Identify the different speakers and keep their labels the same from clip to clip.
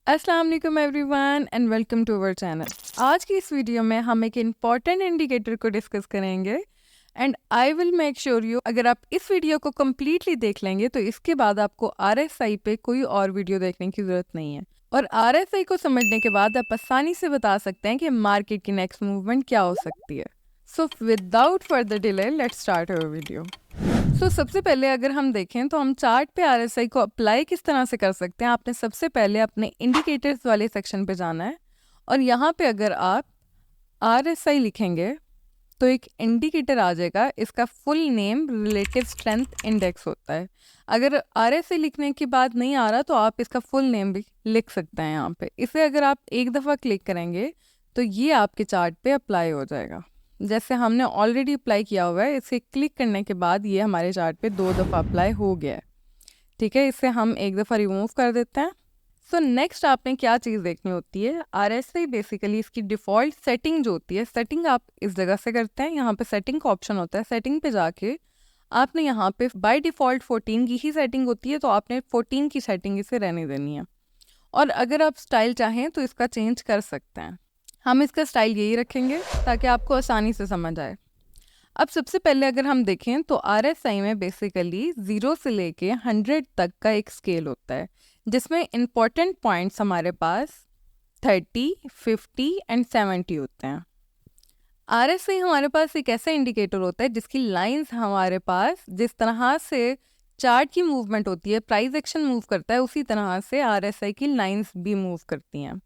Speaker 1: अस्सलाम वालेकुम everyone and welcome to our channel. आज की इस वीडियो में हम एक इम्पॉर्टेंट इंडिकेटर को डिस्कस करेंगे and I will make sure you अगर आप इस वीडियो को कम्प्लीटली देख लेंगे तो इसके बाद आपको RSI पे कोई और वीडियो देखने की ज़रूरत नहीं है और RSI को समझने के बाद आप आसानी से बता सकते हैं कि मार्केट की नेक्स्ट मूवमेंट क्या हो सकती है। So without further delay let's start our video. सबसे पहले अगर हम देखें तो हम चार्ट पे RSI को अप्लाई किस तरह से कर सकते हैं। आपने सबसे पहले अपने इंडिकेटर्स वाले सेक्शन पे जाना है और यहाँ पे अगर आप RSI लिखेंगे तो एक इंडिकेटर आ जाएगा। इसका full name relative strength index होता है। अगर RSI लिखने के बाद नहीं आ रहा तो आप इसका फुल नेम भी लिख सकते हैं यहाँ पे। इसे अगर आप एक दफ़ा क्लिक करेंगे तो ये आपके चार्ट पे अप्लाई हो जाएगा। जैसे हमने ऑलरेडी अप्लाई किया हुआ है, इसे क्लिक करने के बाद ये हमारे चार्ट पे 2 दफ़ा अप्लाई हो गया है। ठीक है, इसे हम एक दफ़ा रिमूव कर देते हैं। नेक्स्ट आपने क्या चीज़ देखनी होती है, RSI बेसिकली इसकी डिफ़ॉल्ट सेटिंग जो होती है, सेटिंग आप इस जगह से करते हैं। यहाँ पे सेटिंग का ऑप्शन होता है। सेटिंग पे जाके आपने यहाँ पे बाय डिफ़ॉल्ट 14 की ही सेटिंग होती है, तो आपने 14 की सेटिंग इसे रहने देनी है। और अगर आप स्टाइल चाहें तो इसका चेंज कर सकते हैं। हम इसका स्टाइल यही रखेंगे ताकि आपको आसानी से समझ आए। अब सबसे पहले अगर हम देखें तो RSI में बेसिकली 0 से लेके 100 तक का एक स्केल होता है जिसमें इम्पॉर्टेंट पॉइंट्स हमारे पास 30, 50 एंड 70 होते हैं। RSI हमारे पास एक ऐसा इंडिकेटर होता है जिसकी लाइंस हमारे पास जिस तरह से चार्ट की मूवमेंट होती है, प्राइस एक्शन मूव करता है, उसी तरह से RSI की लाइंस भी मूव करती हैं।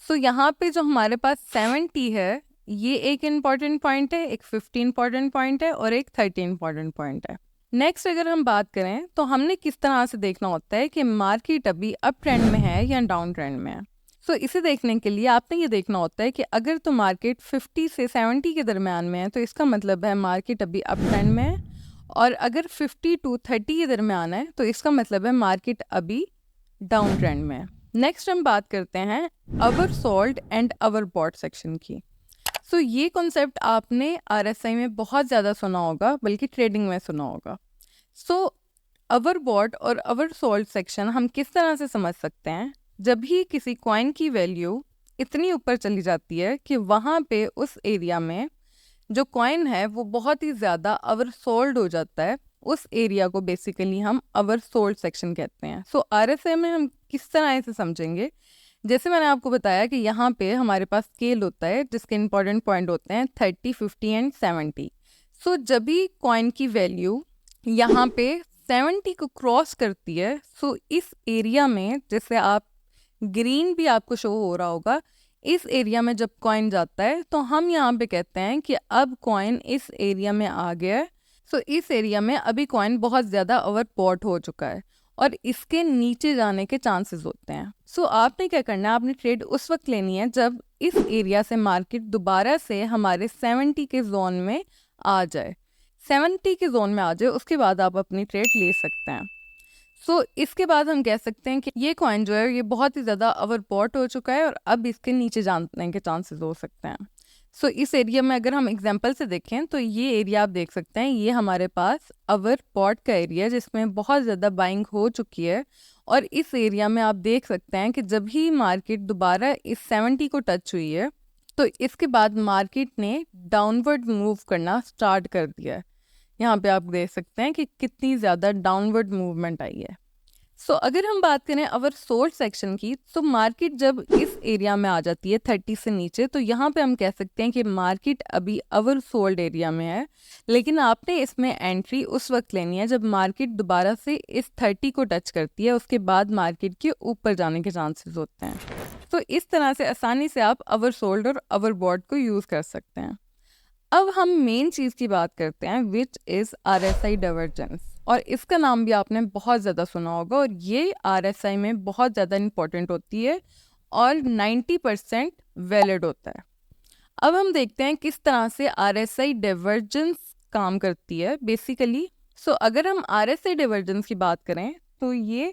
Speaker 1: यहाँ पे जो हमारे पास 70 है ये एक इम्पॉर्टेंट पॉइंट है, एक 50 इम्पॉर्टेंट पॉइंट है और एक 30 इम्पॉर्टेंट पॉइंट है। नेक्स्ट अगर हम बात करें तो हमने किस तरह से देखना होता है कि मार्केट अभी अप ट्रेंड में है या डाउन ट्रेंड में है। इसे देखने के लिए आपने ये देखना होता है कि अगर तो मार्केट 50 से 70 के दरमियान में है तो इसका मतलब है मार्केट अभी अप ट्रेंड में है, और अगर 50 टू 30 के दरमियान है तो इसका मतलब है मार्केट अभी डाउन ट्रेंड में है। नेक्स्ट हम बात करते हैं our sold and our bought section की। ये कॉन्सेप्ट आपने RSI में बहुत ज़्यादा सुना होगा, बल्कि ट्रेडिंग में सुना होगा। अवर बॉट और अवर सोल्ड सेक्शन हम किस तरह से समझ सकते हैं, जब ही किसी कॉइन की वैल्यू इतनी ऊपर चली जाती है कि वहाँ पे उस एरिया में जो कॉइन है वो बहुत ही ज़्यादा अवर सोल्ड हो जाता है, उस एरिया को बेसिकली हम अवर सोल्ड सेक्शन कहते हैं। RSI में हम किस तरह से समझेंगे, जैसे मैंने आपको बताया कि यहाँ पे हमारे पास स्केल होता है जिसके इंपॉर्टेंट पॉइंट होते हैं 30, 50 एंड 70। जब भी कॉइन की वैल्यू यहाँ पे 70 को क्रॉस करती है, इस एरिया में, जैसे आप ग्रीन भी आपको शो हो रहा होगा, इस एरिया में जब कॉइन जाता है तो हम यहाँ पे कहते हैं कि अब कॉइन इस एरिया में आ गया है। इस एरिया में अभी कॉइन बहुत ज़्यादा ओवरबॉट हो चुका है और इसके नीचे जाने के चांसेस होते हैं। आपने क्या करना है, आपने ट्रेड उस वक्त लेनी है जब इस एरिया से मार्केट दोबारा से हमारे 70 के जोन में आ जाए। 70 के जोन में आ जाए उसके बाद आप अपनी ट्रेड ले सकते हैं। इसके बाद हम कह सकते हैं कि ये कॉइन जो है ये बहुत ही ज़्यादा ओवरबॉट हो चुका है और अब इसके नीचे जाने के चांसेस हो सकते हैं। इस एरिया में अगर हम एग्जांपल से देखें तो ये एरिया आप देख सकते हैं, ये हमारे पास ओवरबॉट का एरिया जिसमें बहुत ज़्यादा बाइंग हो चुकी है, और इस एरिया में आप देख सकते हैं कि जब ही मार्केट दोबारा इस 70 को टच हुई है तो इसके बाद मार्केट ने डाउनवर्ड मूव करना स्टार्ट कर दिया है। यहाँ पे आप देख सकते हैं कि कितनी ज़्यादा डाउनवर्ड मूवमेंट आई है। अगर हम बात करें अवर सोल्ड सेक्शन की, तो मार्केट जब इस एरिया में आ जाती है 30 से नीचे, तो यहाँ पे हम कह सकते हैं कि मार्केट अभी अवर सोल्ड एरिया में है, लेकिन आपने इसमें एंट्री उस वक्त लेनी है जब मार्केट दोबारा से इस 30 को टच करती है, उसके बाद मार्केट के ऊपर जाने के चांसेस होते हैं। इस तरह से आसानी से आप अवर सोल्ड और अवर बॉट को यूज़ कर सकते हैं। अब हम मेन चीज़ की बात करते हैं विच इज़ RSI डाइवर्जेंस, और इसका नाम भी आपने बहुत ज़्यादा सुना होगा और ये RSI में बहुत ज़्यादा इम्पोर्टेंट होती है और 90% वैलिड होता है। अब हम देखते हैं किस तरह से RSI डाइवर्जेंस काम करती है बेसिकली। अगर हम RSI डाइवर्जेंस की बात करें तो ये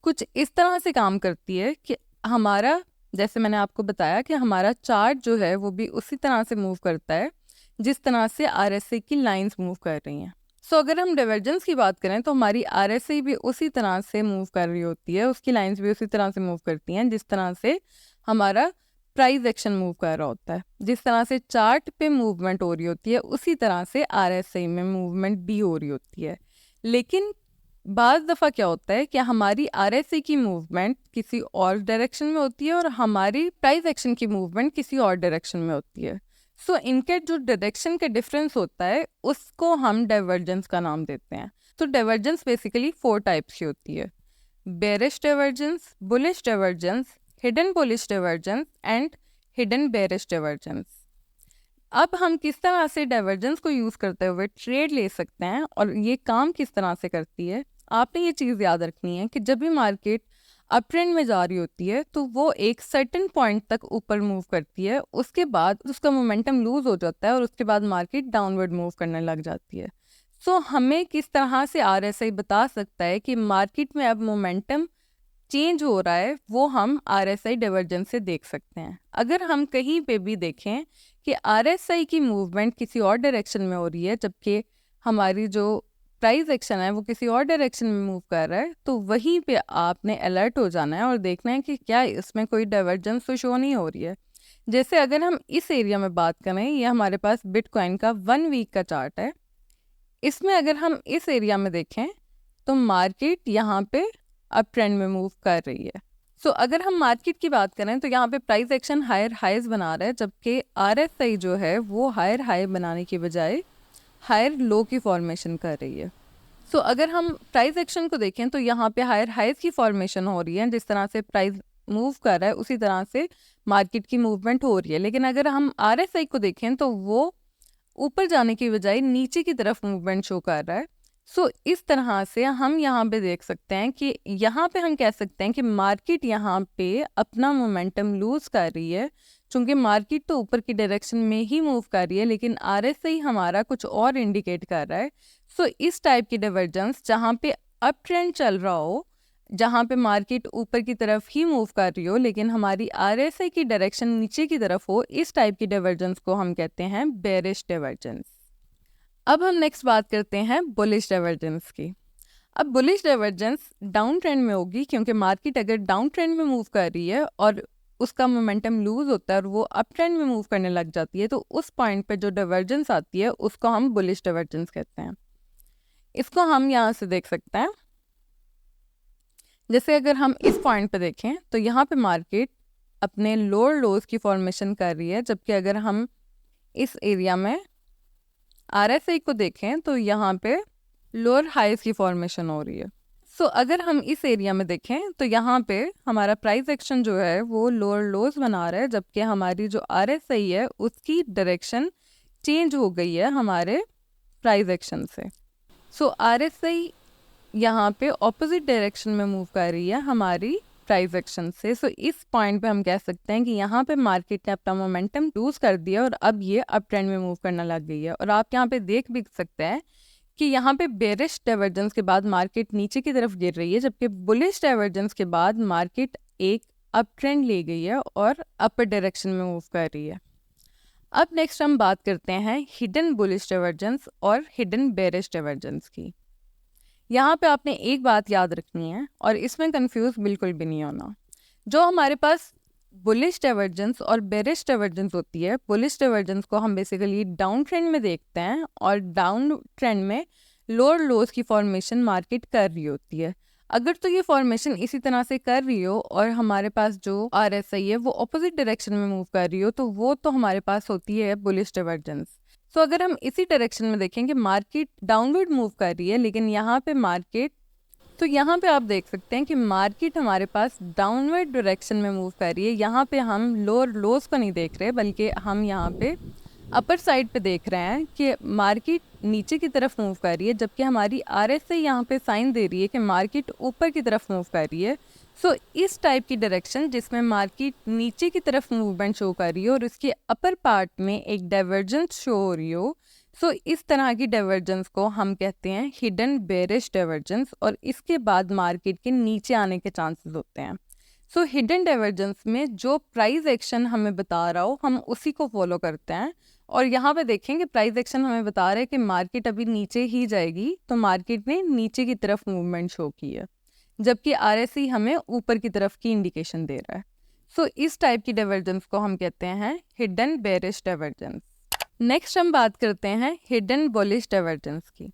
Speaker 1: कुछ इस तरह से काम करती है कि हमारा, जैसे मैंने आपको बताया कि हमारा चार्ट जो है वो भी उसी तरह से मूव करता है जिस तरह से RSI की लाइंस मूव कर रही हैं। सो अगर हम डाइवर्जेंस की बात करें तो हमारी आरएसआई भी उसी तरह से मूव कर रही होती है, उसकी लाइंस भी उसी तरह से मूव करती हैं जिस तरह से हमारा प्राइस एक्शन मूव कर रहा होता है। जिस तरह से चार्ट पे मूवमेंट हो रही होती है उसी तरह से आरएसआई में मूवमेंट भी हो रही होती है। लेकिन बाज़ दफ़ा क्या होता है कि हमारी आरएसआई की मूवमेंट किसी और डायरेक्शन में होती है और हमारी प्राइस एक्शन की मूवमेंट किसी और डायरेक्शन में होती है। सो इनके जो डायरेक्शन का डिफरेंस होता है उसको हम डाइवर्जेंस का नाम देते हैं। तो डाइवर्जेंस बेसिकली 4 टाइप्स की होती है: bearish divergence, bullish divergence, hidden bullish divergence and hidden bearish divergence. अब हम किस तरह से डाइवर्जेंस को यूज़ करते हुए ट्रेड ले सकते हैं और ये काम किस तरह से करती है, आपने ये चीज़ याद रखनी है कि जब भी मार्केट अप ट्रेंड में जा रही होती है तो वो एक सर्टेन पॉइंट तक ऊपर मूव करती है, उसके बाद उसका मोमेंटम लूज हो जाता है और उसके बाद मार्केट डाउनवर्ड मूव करने लग जाती है। सो हमें किस तरह से आरएसआई बता सकता है कि मार्केट में अब मोमेंटम चेंज हो रहा है, वो हम आरएसआई डाइवर्जेंस से देख सकते हैं। अगर हम कहीं पे भी देखें कि आरएसआई की मूवमेंट किसी और डायरेक्शन में हो रही है जबकि हमारी जो प्राइस एक्शन है वो किसी और डायरेक्शन में मूव कर रहा है, तो वहीं पे आपने अलर्ट हो जाना है और देखना है कि क्या इसमें कोई डाइवर्जेंस तो शो नहीं हो रही है। जैसे अगर हम इस एरिया में बात करें, ये हमारे पास बिटकॉइन का 1 वीक का चार्ट है। इसमें अगर हम इस एरिया में देखें तो मार्केट यहाँ पे अप ट्रेंड में मूव कर रही है। सो अगर हम मार्केट की बात करें तो यहाँ पे प्राइस एक्शन हायर हाइज बना रहा है, जबकि आरएसआई जो है वो हायर हाई बनाने की बजाय हायर लो की फॉर्मेशन कर रही है। सो अगर हम प्राइस एक्शन को देखें तो यहाँ पे हायर हाइज की फॉर्मेशन हो रही है, जिस तरह से प्राइस मूव कर रहा है उसी तरह से मार्केट की मूवमेंट हो रही है। लेकिन अगर हम आरएसआई को देखें तो वो ऊपर जाने की बजाय नीचे की तरफ मूवमेंट शो कर रहा है। सो इस तरह से हम यहाँ पे देख सकते हैं कि यहाँ पे हम कह सकते हैं कि मार्केट यहाँ पे अपना मोमेंटम लूज कर रही है, क्योंकि मार्केट तो ऊपर की डायरेक्शन में ही मूव कर रही है लेकिन आरएसआई हमारा कुछ और इंडिकेट कर रहा है। सो इस टाइप की डाइवर्जेंस जहाँ पे अप ट्रेंड चल रहा हो, जहाँ पे मार्केट ऊपर की तरफ ही मूव कर रही हो लेकिन हमारी आरएसआई की डायरेक्शन नीचे की तरफ हो, इस टाइप की डाइवर्जेंस को हम कहते हैं बेरिश डाइवर्जेंस। अब हम नेक्स्ट बात करते हैं बुलिश डाइवर्जेंस की। अब बुलिश डाइवर्जेंस डाउन ट्रेंड में होगी, क्योंकि मार्केट अगर डाउन ट्रेंड में मूव कर रही है और उसका मोमेंटम लूज होता है और वो अप ट्रेंड में मूव करने लग जाती है, तो उस पॉइंट पे जो डाइवर्जेंस आती है उसको हम बुलिश डाइवर्जेंस कहते हैं। इसको हम यहाँ से देख सकते हैं। जैसे अगर हम इस पॉइंट पे देखें तो यहाँ पे मार्केट अपने लोअर लोज की फॉर्मेशन कर रही है, जबकि अगर हम इस एरिया में आरएसआई को देखें तो यहाँ पे लोअर हाइज की फॉर्मेशन हो रही है। सो अगर हम इस एरिया में देखें तो यहाँ पे हमारा प्राइस एक्शन जो है वो लोअर लोज बना रहा है, जबकि हमारी जो आरएसआई है उसकी डायरेक्शन चेंज हो गई है हमारे प्राइस एक्शन से। सो आरएसआई यहाँ पे ऑपोजिट डायरेक्शन में मूव कर रही है हमारी प्राइस एक्शन से। सो इस पॉइंट पे हम कह सकते हैं कि यहाँ पे मार्केट ने अपना मोमेंटम लूज कर दिया और अब ये अप ट्रेंड में मूव करने लग गई है। और आप यहाँ पे देख भी सकते हैं कि यहाँ पे बेरिश डाइवर्जेंस के बाद मार्केट नीचे की तरफ गिर रही है, जबकि बुलिश डाइवर्जेंस के बाद मार्केट एक अप ट्रेंड ले गई है और अपर डायरेक्शन में मूव कर रही है। अब नेक्स्ट हम बात करते हैं हिडन बुलिश डाइवर्जेंस और हिडन बेरिश डाइवर्जेंस की। यहाँ पे आपने एक बात याद रखनी है और इसमें कंफ्यूज बिल्कुल भी नहीं होना। जो हमारे पास बुलिश डाइवर्जेंस और बेरिश डाइवर्जेंस होती है, बुलिश डाइवर्जेंस को हम बेसिकली डाउन ट्रेंड में देखते हैं और डाउन ट्रेंड में लोअर लोज की फॉर्मेशन मार्केट कर रही होती है। अगर तो ये फॉर्मेशन इसी तरह से कर रही हो और हमारे पास जो आरएसआई है वो ऑपोजिट डायरेक्शन में मूव कर रही हो, तो वो तो हमारे पास होती है बुलिश डाइवर्जेंस। सो अगर हम इसी डायरेक्शन में देखें कि मार्केट डाउनवर्ड मूव कर रही है लेकिन यहाँ पे मार्केट, तो यहाँ पे आप देख सकते हैं कि मार्केट हमारे पास डाउनवर्ड डायरेक्शन में मूव कर रही है। यहाँ पे हम लोअर लोज को नहीं देख रहे बल्कि हम यहाँ पे अपर साइड पे देख रहे हैं कि मार्केट नीचे की तरफ मूव कर रही है, जबकि हमारी आरएसआई यहाँ पे साइन दे रही है कि मार्केट ऊपर की तरफ मूव कर रही है। सो इस टाइप की डायरेक्शन जिसमें मार्केट नीचे की तरफ मूवमेंट शो कर रही है और उसके अपर पार्ट में एक डाइवर्जेंस शो हो रही हो, सो इस तरह की डाइवर्जेंस को हम कहते हैं हिडन बेरिश डाइवर्जेंस और इसके बाद मार्केट के नीचे आने के चांसेस होते हैं। सो हिडन डाइवर्जेंस में जो प्राइस एक्शन हमें बता रहा हो हम उसी को फॉलो करते हैं और यहाँ पे देखें कि प्राइस एक्शन हमें बता रहा है कि मार्केट अभी नीचे ही जाएगी, तो मार्केट ने नीचे की तरफ मूवमेंट शो की है, जबकि आरएसआई हमें ऊपर की तरफ की इंडिकेशन दे रहा है। सो इस टाइप की डाइवर्जेंस को हम कहते हैं हिडन बेरिश डाइवर्जेंस। नेक्स्ट हम बात करते हैं हिडन बुलिश डाइवर्जेंस की।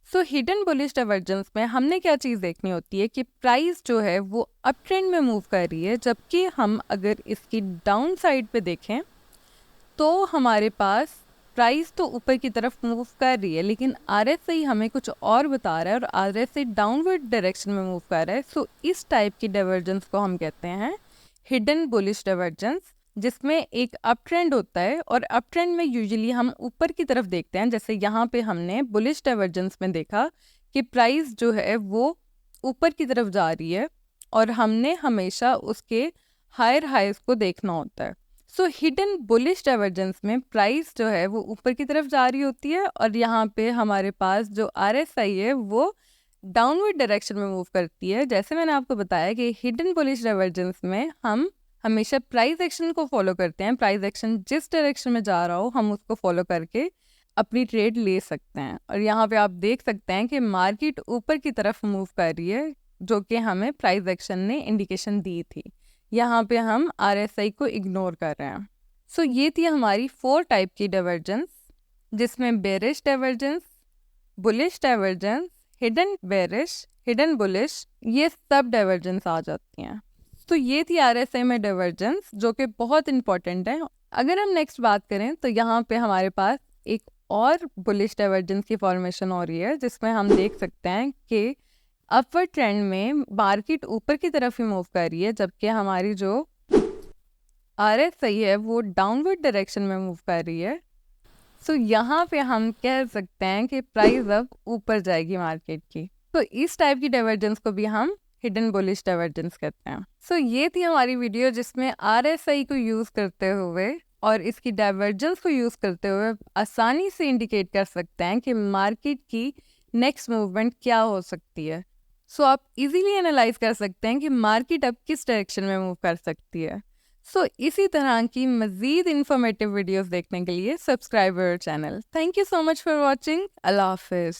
Speaker 1: सो हिडन बुलिश डाइवर्जेंस में हमने क्या चीज़ देखनी होती है कि प्राइस जो है वो अप ट्रेंड में मूव कर रही है, जबकि हम अगर इसकी डाउन साइड पे देखें तो हमारे पास प्राइस तो ऊपर की तरफ मूव कर रही है, लेकिन आरएसआई हमें कुछ और बता रहा है और आरएसआई डाउनवर्ड डायरेक्शन में मूव कर रहा है। सो इस टाइप की डाइवर्जेंस को हम कहते हैं हिडन बुलिश डाइवर्जेंस, जिसमें एक अप ट्रेंड होता है और अप ट्रेंड में यूजुअली हम ऊपर की तरफ देखते हैं। जैसे यहाँ पे हमने बुलिश डाइवर्जेंस में देखा कि प्राइस जो है वो ऊपर की तरफ जा रही है और हमने हमेशा उसके हायर हाइज को देखना होता है। सो हिडन बुलिश डाइवर्जेंस में प्राइस जो है वो ऊपर की तरफ जा रही होती है और यहाँ पे हमारे पास जो आरएसआई है वो डाउनवर्ड डायरेक्शन में मूव करती है। जैसे मैंने आपको बताया कि हिडन बुलिश डाइवर्जेंस में हम हमेशा प्राइस एक्शन को फॉलो करते हैं। प्राइस एक्शन जिस डायरेक्शन में जा रहा हो हम उसको फॉलो करके अपनी ट्रेड ले सकते हैं। और यहाँ पे आप देख सकते हैं कि मार्केट ऊपर की तरफ मूव कर रही है, जो कि हमें प्राइस एक्शन ने इंडिकेशन दी थी। यहाँ पे हम आरएसआई को इग्नोर कर रहे हैं। सो ये थी हमारी 4 टाइप की डाइवर्जेंस, जिसमें bearish divergence, bullish divergence, hidden bearish, hidden bullish, ये सब डाइवर्जेंस आ जाती हैं। तो ये थी आरएसआई में डाइवर्जेंस, जो कि बहुत इंपॉर्टेंट है। अगर हम नेक्स्ट बात करें तो यहाँ पे हमारे पास एक और बुलिश डाइवर्जेंस की फॉर्मेशन हो रही है, जिसमें हम देख सकते हैं कि अपवर्ड ट्रेंड में मार्केट ऊपर की तरफ ही मूव कर रही है, जबकि हमारी जो आरएसआई है वो डाउनवर्ड डायरेक्शन में मूव कर रही है। सो यहाँ पे हम कह सकते हैं कि प्राइस अब ऊपर जाएगी मार्केट की। तो इस टाइप की डाइवर्जेंस को भी हम हिडन बुलिश डाइवर्जेंस कहते हैं। सो ये थी हमारी वीडियो, जिसमें आरएसआई को यूज़ करते हुए और इसकी डाइवर्जेंस को यूज़ करते हुए आसानी से इंडिकेट कर सकते हैं कि मार्केट की नेक्स्ट मूवमेंट क्या हो सकती है। सो आप इजीली एनालाइज कर सकते हैं कि मार्केट अब किस डायरेक्शन में मूव कर सकती है। सो इसी तरह की मज़ीद इंफॉर्मेटिव वीडियोस देखने के लिए subscribe our channel. Thank you so much for watching. अल्लाह हाफिज़।